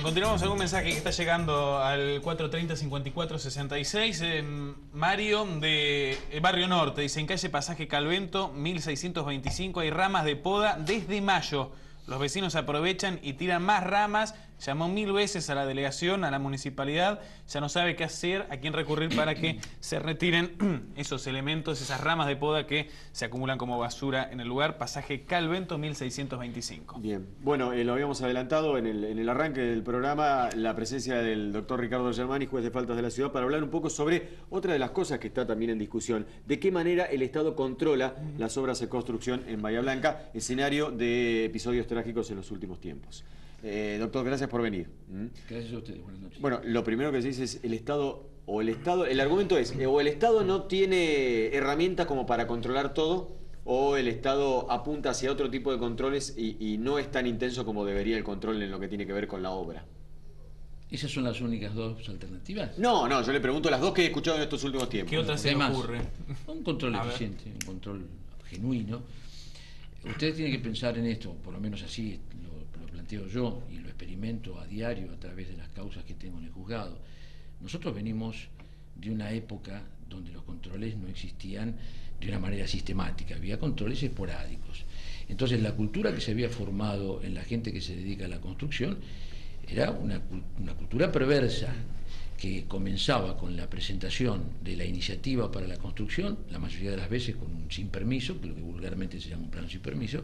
Continuamos con un mensaje que está llegando al 430-5466. Mario de Barrio Norte dice: en calle Pasaje Calvento 1625 hay ramas de poda desde mayo. Los vecinos aprovechan y tiran más ramas. Llamó 1000 veces a la delegación, a la municipalidad. Ya no sabe qué hacer, a quién recurrir para que se retiren esos elementos, esas ramas de poda que se acumulan como basura en el lugar. Pasaje Calvento 1625. Bien, bueno, lo habíamos adelantado en el arranque del programa, la presencia del doctor Ricardo Germani, juez de faltas de la ciudad, para hablar un poco sobre otra de las cosas que está también en discusión: de qué manera el Estado controla las obras de construcción en Bahía Blanca, escenario de episodios trágicos en los últimos tiempos. Doctor, gracias por venir. Gracias a ustedes, buenas noches. Bueno, lo primero que se dice es el argumento es, o el Estado no tiene herramientas como para controlar todo, o el Estado apunta hacia otro tipo de controles y no es tan intenso como debería el control en lo que tiene que ver con la obra. ¿Esas son las únicas dos alternativas? No, yo le pregunto las dos que he escuchado en estos últimos tiempos. ¿Qué otras se le ocurre? Un control eficiente, un control genuino. Ustedes tienen que pensar en esto, por lo menos así lo planteo yo y lo experimento a diario a través de las causas que tengo en el juzgado. Nosotros venimos de una época donde los controles no existían de una manera sistemática, había controles esporádicos. Entonces la cultura que se había formado en la gente que se dedica a la construcción era una cultura perversa, que comenzaba con la presentación de la iniciativa para la construcción, la mayoría de las veces con un sin permiso, que lo que vulgarmente se llama un plano sin permiso,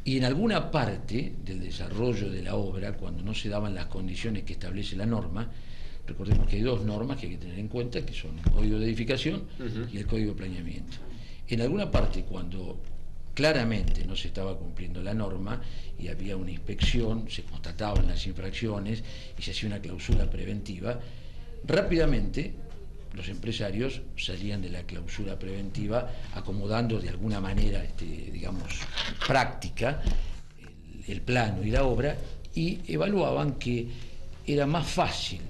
y en alguna parte del desarrollo de la obra, cuando no se daban las condiciones que establece la norma. Recordemos que hay dos normas que hay que tener en cuenta, que son el Código de Edificación y el Código de Planeamiento. En alguna parte, cuando claramente no se estaba cumpliendo la norma y había una inspección, se constataban las infracciones y se hacía una clausura preventiva, rápidamente los empresarios salían de la clausura preventiva acomodando de alguna manera, digamos, práctica el plano y la obra, y evaluaban que era más fácil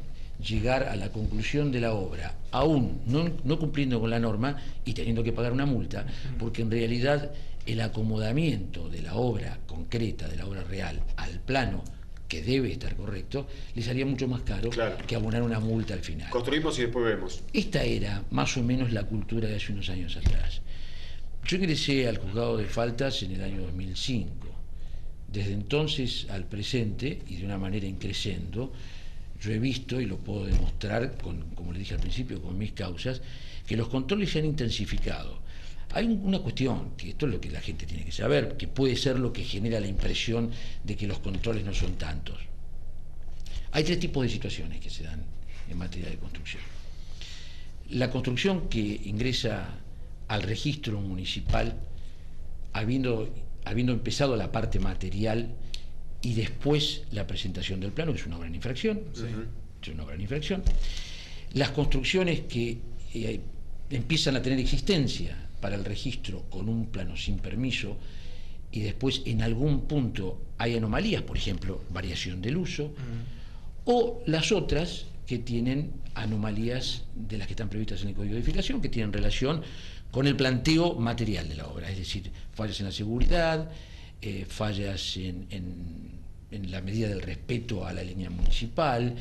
llegar a la conclusión de la obra, aún no cumpliendo con la norma y teniendo que pagar una multa, porque en realidad el acomodamiento de la obra concreta, de la obra real, al plano que debe estar correcto, les salía mucho más caro que abonar una multa al final. Construimos y después vemos. Esta era más o menos la cultura de hace unos años atrás. Yo ingresé al juzgado de faltas en el año 2005. Desde entonces al presente, y de una manera increciendo, yo he visto, y lo puedo demostrar, como le dije al principio, con mis causas, que los controles se han intensificado. Hay una cuestión, que esto es lo que la gente tiene que saber, que puede ser lo que genera la impresión de que los controles no son tantos. Hay tres tipos de situaciones que se dan en materia de construcción. La construcción que ingresa al registro municipal, habiendo empezado la parte material, y después la presentación del plano, que es una gran infracción. Es una gran infracción. Las construcciones que empiezan a tener existencia para el registro con un plano sin permiso y después en algún punto hay anomalías, por ejemplo, variación del uso, o las otras que tienen anomalías de las que están previstas en el Código de Edificación, que tienen relación con el planteo material de la obra, es decir, fallas en la seguridad, fallas en la medida del respeto a la línea municipal,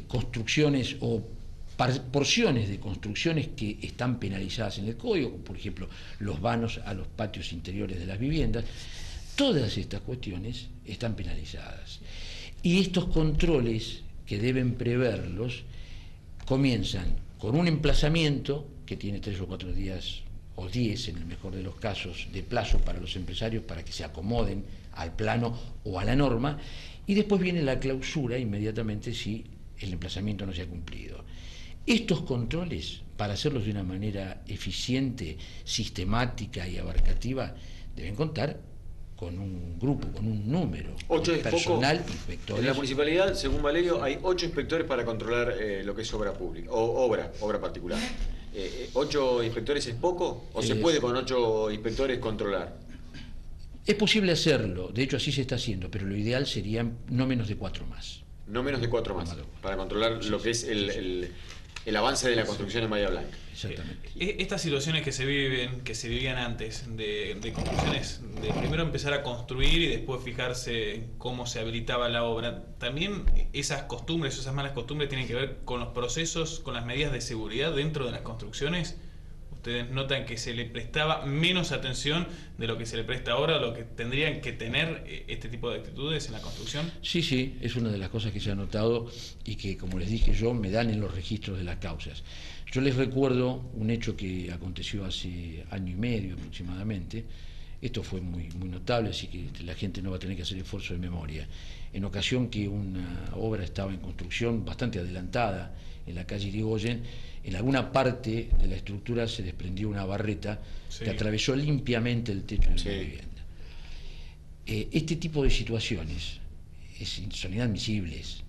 construcciones o porciones de construcciones que están penalizadas en el código, como por ejemplo los vanos a los patios interiores de las viviendas. Todas estas cuestiones están penalizadas. Y estos controles, que deben preverlos, comienzan con un emplazamiento que tiene 3 o 4 días o 10 en el mejor de los casos de plazo para los empresarios para que se acomoden al plano o a la norma, y después viene la clausura inmediatamente si el emplazamiento no se ha cumplido. Estos controles, para hacerlos de una manera eficiente, sistemática y abarcativa, deben contar con un grupo, con un número, 8 es personal, poco. inspectores. En la municipalidad, según Valerio, hay 8 inspectores para controlar lo que es obra pública, o obra particular. ¿8 inspectores es poco? ¿O se puede con 8 inspectores controlar? Es posible hacerlo, de hecho así se está haciendo, pero lo ideal serían no menos de 4 más. No menos de 4 más, para controlar lo que es el avance de la construcción en Bahía Blanca. Exactamente. Estas situaciones que se vivían antes, de construcciones, de primero empezar a construir y después fijarse cómo se habilitaba la obra, también esas costumbres, esas malas costumbres tienen que ver con los procesos, con las medidas de seguridad dentro de las construcciones. Ustedes notan que se le prestaba menos atención de lo que se le presta ahora, lo que tendrían que tener este tipo de actitudes en la construcción. Sí, sí, es una de las cosas que se ha notado y que, como les dije yo, me dan en los registros de las causas. Yo les recuerdo un hecho que aconteció hace año y medio aproximadamente. Esto fue muy notable, así que la gente no va a tener que hacer esfuerzo de memoria. En ocasión que una obra estaba en construcción bastante adelantada en la calle Irigoyen, en alguna parte de la estructura se desprendió una barreta que atravesó limpiamente el techo de la vivienda. Este tipo de situaciones son inadmisibles,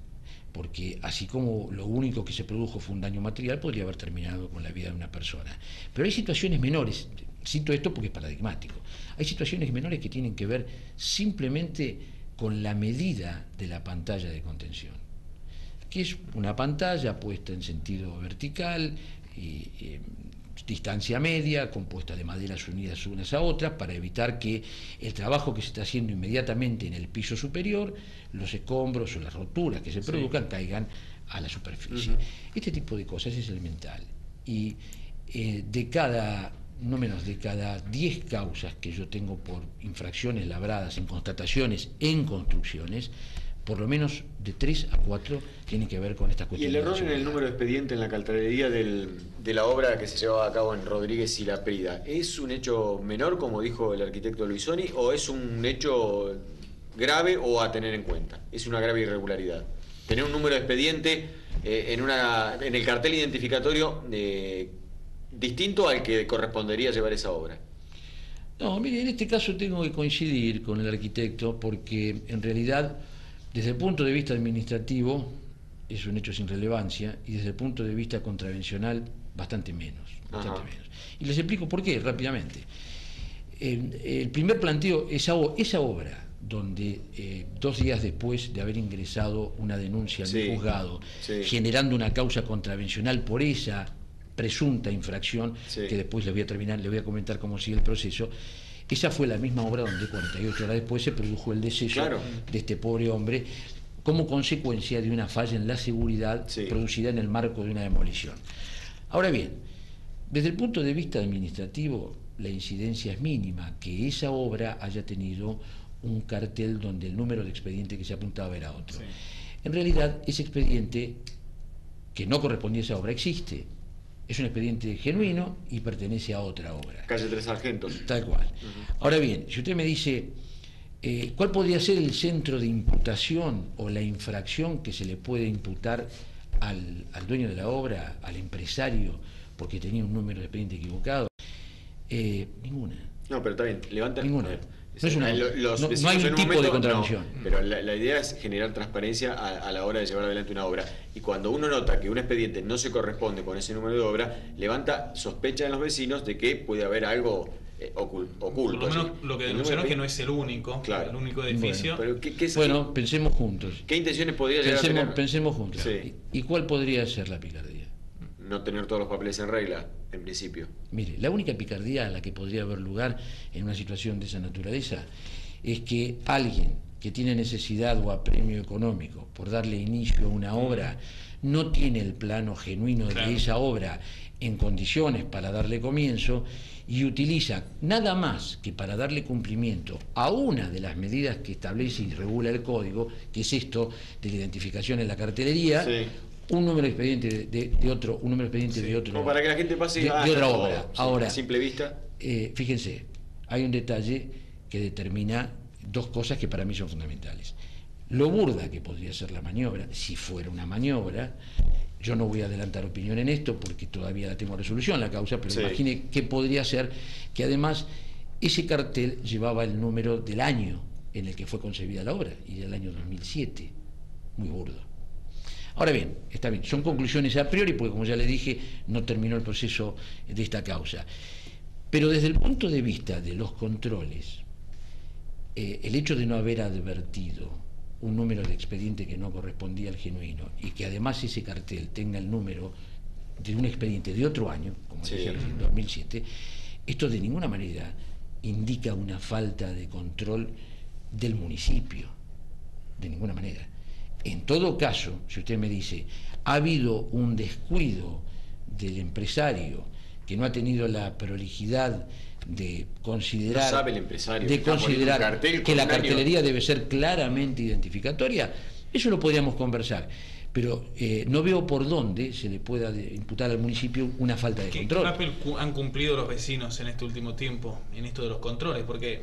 porque así como lo único que se produjo fue un daño material, podría haber terminado con la vida de una persona. Pero hay situaciones menores, cito esto porque es paradigmático, hay situaciones menores que tienen que ver simplemente con la medida de la pantalla de contención, que es una pantalla puesta en sentido vertical, distancia media, compuesta de maderas unidas unas a otras, para evitar que el trabajo que se está haciendo inmediatamente en el piso superior, los escombros o las roturas que se produzcan, caigan a la superficie. Este tipo de cosas es elemental. Y no menos de cada 10 causas que yo tengo por infracciones labradas en constataciones en construcciones, por lo menos de 3 a 4 tienen que ver con estas ¿Y cuestiones. el error en el número de expediente en la cartelería de la obra que se llevaba a cabo en Rodríguez y La Prida, es un hecho menor, como dijo el arquitecto Luisoni, o es un hecho grave o a tener en cuenta? Es una grave irregularidad. Tener un número de expediente en el cartel identificatorio distinto al que correspondería llevar esa obra. No, mire, en este caso tengo que coincidir con el arquitecto porque en realidad, desde el punto de vista administrativo, es un hecho sin relevancia, y desde el punto de vista contravencional, bastante menos. Y les explico por qué, rápidamente. El primer planteo, esa obra, donde 2 días después de haber ingresado una denuncia al juzgado, generando una causa contravencional por esa presunta infracción, que después les voy a comentar cómo sigue el proceso. Esa fue la misma obra donde 48 horas después se produjo el deceso de este pobre hombre como consecuencia de una falla en la seguridad producida en el marco de una demolición. Ahora bien, desde el punto de vista administrativo, la incidencia es mínima que esa obra haya tenido un cartel donde el número de expediente que se apuntaba era otro. En realidad, ese expediente que no correspondía a esa obra existe. Es un expediente genuino y pertenece a otra obra. Calle Tres Sargentos. Tal cual. Ahora bien, si usted me dice, ¿cuál podría ser el centro de imputación o la infracción que se le puede imputar al dueño de la obra, al empresario, porque tenía un número de expediente equivocado? Ninguna. No, pero está bien, levanta. Ninguna. No hay un tipo de contravención. No, pero la idea es generar transparencia a la hora de llevar adelante una obra. Y cuando uno nota que un expediente no se corresponde con ese número de obra, levanta sospecha en los vecinos de que puede haber algo oculto. Por lo menos lo que denunciaron es que no es el único, el único edificio. Bueno, pero pensemos juntos. ¿Qué intenciones podría llegar a tener? Pensemos juntos. ¿Y cuál podría ser la picardía? No tener todos los papeles en regla, en principio. Mire, la única picardía a la que podría haber lugar en una situación de esa naturaleza es que alguien que tiene necesidad o apremio económico por darle inicio a una obra no tiene el plano genuino de esa obra en condiciones para darle comienzo y utiliza nada más que para darle cumplimiento a una de las medidas que establece y regula el código, que es esto de la identificación en la cartelería, un número de expediente de otro, un número de expediente de otro. Como para que la gente pase de otra obra. Ahora, a simple vista. Fíjense, hay un detalle que determina 2 cosas que para mí son fundamentales. Lo burda que podría ser la maniobra, si fuera una maniobra. Yo no voy a adelantar opinión en esto porque todavía la tengo resolución la causa, pero imagine qué podría ser que además ese cartel llevaba el número del año en el que fue concebida la obra, y del año 2007. Muy burdo. Ahora bien, está bien, son conclusiones a priori porque, como ya le dije, no terminó el proceso de esta causa. Pero desde el punto de vista de los controles, el hecho de no haber advertido un número de expediente que no correspondía al genuino y que además ese cartel tenga el número de un expediente de otro año, como decía recién, 2007, esto de ninguna manera indica una falta de control del municipio, de ninguna manera. En todo caso, si usted me dice, ha habido un descuido del empresario que no ha tenido la prolijidad de considerar, no sabe el empresario, de considerar que la cartelería debe ser claramente identificatoria, eso lo podríamos conversar. Pero no veo por dónde se le pueda imputar al municipio una falta de control. ¿Qué papel han cumplido los vecinos en este último tiempo, en esto de los controles? Porque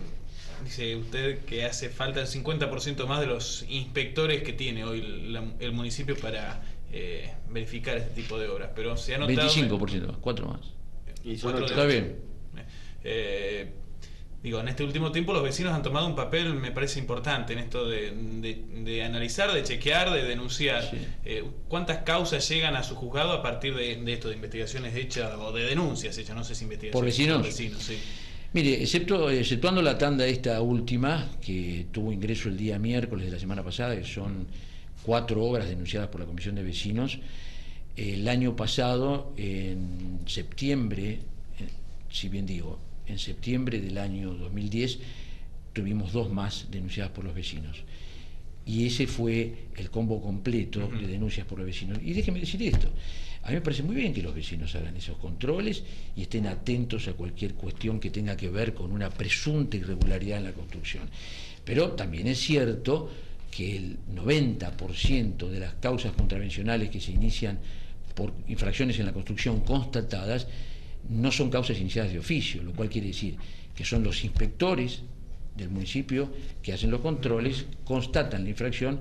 dice usted que hace falta el 50% más de los inspectores que tiene hoy el municipio para verificar este tipo de obras. Pero se ha notado... 25% más, 4 más. Y son 8. Está bien. Digo, en este último tiempo los vecinos han tomado un papel, me parece importante, en esto de analizar, de chequear, de denunciar. Sí. ¿Cuántas causas llegan a su juzgado a partir de esto, de investigaciones hechas o de denuncias hechas? No sé si investigaciones. ¿Por vecinos? Por vecinos, sí. Mire, exceptuando la tanda esta última, que tuvo ingreso el día miércoles de la semana pasada, que son 4 obras denunciadas por la Comisión de Vecinos, el año pasado, en septiembre, si bien digo, en septiembre del año 2010 tuvimos 2 más denunciadas por los vecinos. Y ese fue el combo completo de denuncias por los vecinos. Y déjeme decir esto, a mí me parece muy bien que los vecinos hagan esos controles y estén atentos a cualquier cuestión que tenga que ver con una presunta irregularidad en la construcción. Pero también es cierto que el 90% de las causas contravencionales que se inician por infracciones en la construcción constatadas no son causas iniciadas de oficio, lo cual quiere decir que son los inspectores del municipio que hacen los controles, constatan la infracción,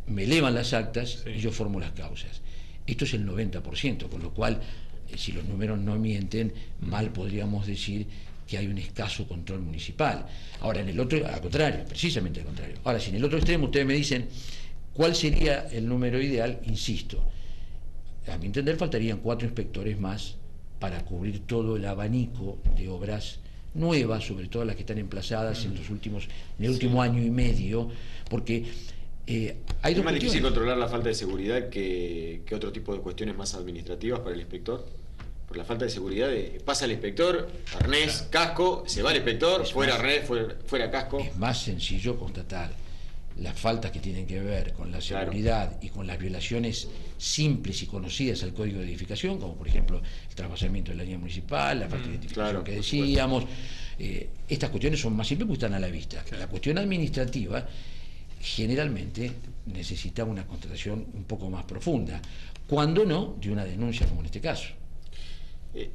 me elevan las actas y yo formo las causas. Esto es el 90%, con lo cual, si los números no mienten, mal podríamos decir que hay un escaso control municipal. Ahora, en el otro, al contrario, precisamente al contrario. Ahora, si en el otro extremo ustedes me dicen cuál sería el número ideal, insisto, a mi entender faltarían 4 inspectores más para cubrir todo el abanico de obras nuevas, sobre todo las que están emplazadas en el último año y medio, porque hay dos ¿Es más difícil cuestiones. controlar la falta de seguridad que otro tipo de cuestiones más administrativas para el inspector? Por la falta de seguridad, pasa el inspector, arnés, casco, se va el inspector, fuera arnés, fuera casco. Es más sencillo constatar las faltas que tienen que ver con la seguridad y con las violaciones simples y conocidas al Código de Edificación, como por ejemplo el traspasamiento de la línea municipal, la falta de identificación que decíamos. Estas cuestiones son más simples porque están a la vista. La cuestión administrativa generalmente necesita una constatación un poco más profunda, cuando no de una denuncia como en este caso.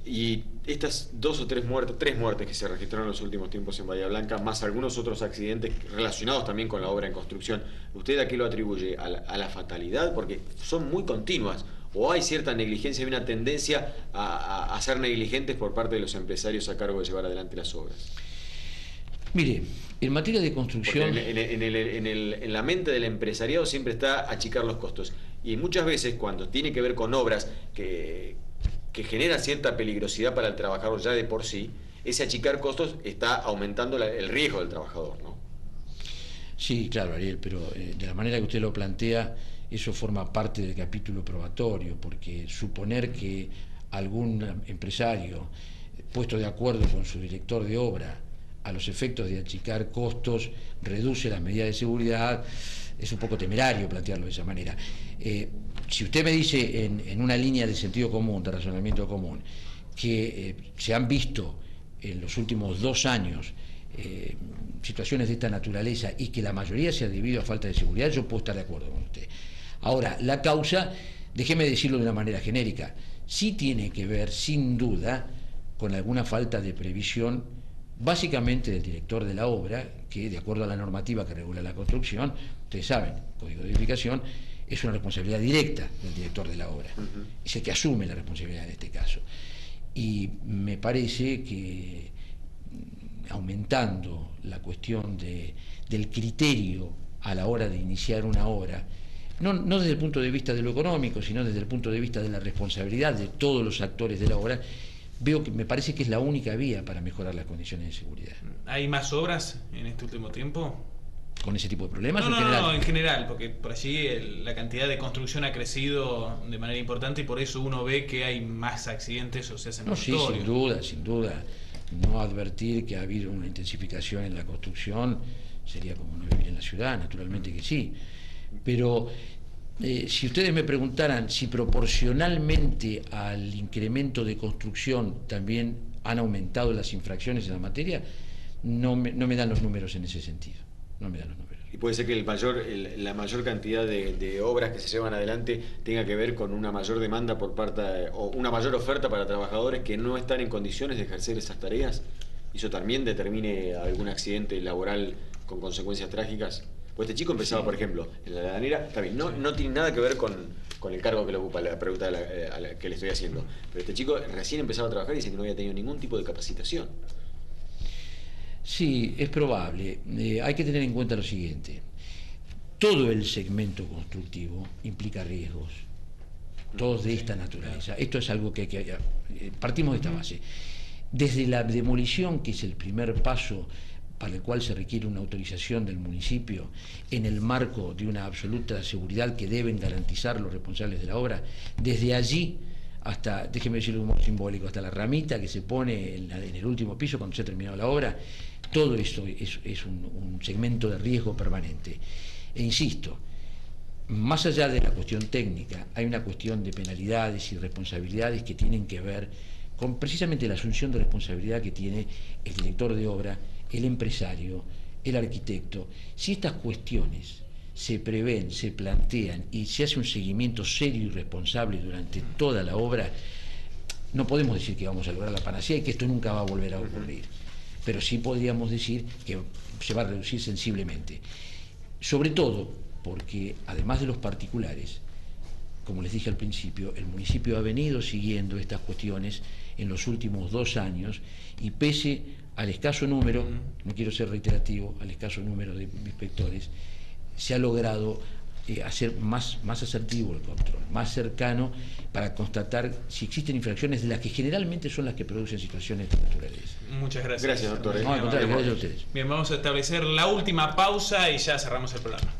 Y estas 2 o 3 muertes que se registraron en los últimos tiempos en Bahía Blanca, más algunos otros accidentes relacionados también con la obra en construcción, ¿usted a qué lo atribuye? ¿A la fatalidad? Porque son muy continuas. ¿O hay cierta negligencia y una tendencia a ser negligentes por parte de los empresarios a cargo de llevar adelante las obras? Mire, en materia de construcción... Porque en la mente del empresariado siempre está achicar los costos. Y muchas veces cuando tiene que ver con obras que genera cierta peligrosidad para el trabajador ya de por sí, ese achicar costos está aumentando el riesgo del trabajador, ¿no? Sí, claro, Ariel, pero de la manera que usted lo plantea, eso forma parte del capítulo probatorio, porque suponer que algún empresario, puesto de acuerdo con su director de obra, a los efectos de achicar costos, reduce las medidas de seguridad, es un poco temerario plantearlo de esa manera. Si usted me dice en una línea de sentido común, de razonamiento común, que se han visto en los últimos 2 años situaciones de esta naturaleza y que la mayoría sea debido a falta de seguridad, yo puedo estar de acuerdo con usted. Ahora, la causa, déjeme decirlo de una manera genérica, sí tiene que ver, sin duda, con alguna falta de previsión, básicamente del director de la obra, que de acuerdo a la normativa que regula la construcción, ustedes saben, Código de Edificación, es una responsabilidad directa del director de la obra. Es el que asume la responsabilidad en este caso. Y me parece que aumentando la cuestión del criterio a la hora de iniciar una obra, no desde el punto de vista de lo económico, sino desde el punto de vista de la responsabilidad de todos los actores de la obra, me parece que es la única vía para mejorar las condiciones de seguridad. ¿Hay más obras en este último tiempo? con ese tipo de problemas? No, ¿O en general? no, en general, porque por allí la cantidad de construcción ha crecido de manera importante y por eso uno ve que hay más accidentes o se hacen No, sí, notorios. sin duda, sin duda. No advertir que ha habido una intensificación en la construcción sería como no vivir en la ciudad, naturalmente que sí. Pero si ustedes me preguntaran si proporcionalmente al incremento de construcción también han aumentado las infracciones en la materia, no me dan los números en ese sentido. No me dan los números. Y puede ser que la mayor cantidad de obras que se llevan adelante tenga que ver con una mayor demanda por parte, o una mayor oferta para trabajadores que no están en condiciones de ejercer esas tareas. ¿Y eso también determine algún accidente laboral con consecuencias trágicas? Pues este chico empezaba, por ejemplo, en la heladera, está bien, no tiene nada que ver con el cargo que le ocupa, la pregunta a la que le estoy haciendo. Pero este chico recién empezaba a trabajar y dice que no había tenido ningún tipo de capacitación. Sí, es probable. Hay que tener en cuenta lo siguiente. Todo el segmento constructivo implica riesgos, todos de esta naturaleza. Esto es algo que partimos de esta base. Desde la demolición, que es el primer paso para el cual se requiere una autorización del municipio en el marco de una absoluta seguridad que deben garantizar los responsables de la obra, desde allí hasta, déjeme decirlo de un modo simbólico, hasta la ramita que se pone en el último piso cuando se ha terminado la obra, todo esto es un segmento de riesgo permanente. E insisto, más allá de la cuestión técnica, hay una cuestión de penalidades y responsabilidades que tienen que ver con precisamente la asunción de responsabilidad que tiene el director de obra, el empresario, el arquitecto. Si estas cuestiones se prevén, se plantean y se hace un seguimiento serio y responsable durante toda la obra, no podemos decir que vamos a lograr la panacea y que esto nunca va a volver a ocurrir, pero sí podríamos decir que se va a reducir sensiblemente. Sobre todo porque, además de los particulares, como les dije al principio, el municipio ha venido siguiendo estas cuestiones en los últimos 2 años y pese al escaso número, no quiero ser reiterativo, al escaso número de inspectores, se ha logrado hacer más asertivo el control, más cercano para constatar si existen infracciones de las que generalmente son las que producen situaciones de naturaleza. Muchas gracias. Gracias, doctor. No, al contrario, gracias a ustedes. Bien, vamos a establecer la última pausa y ya cerramos el programa.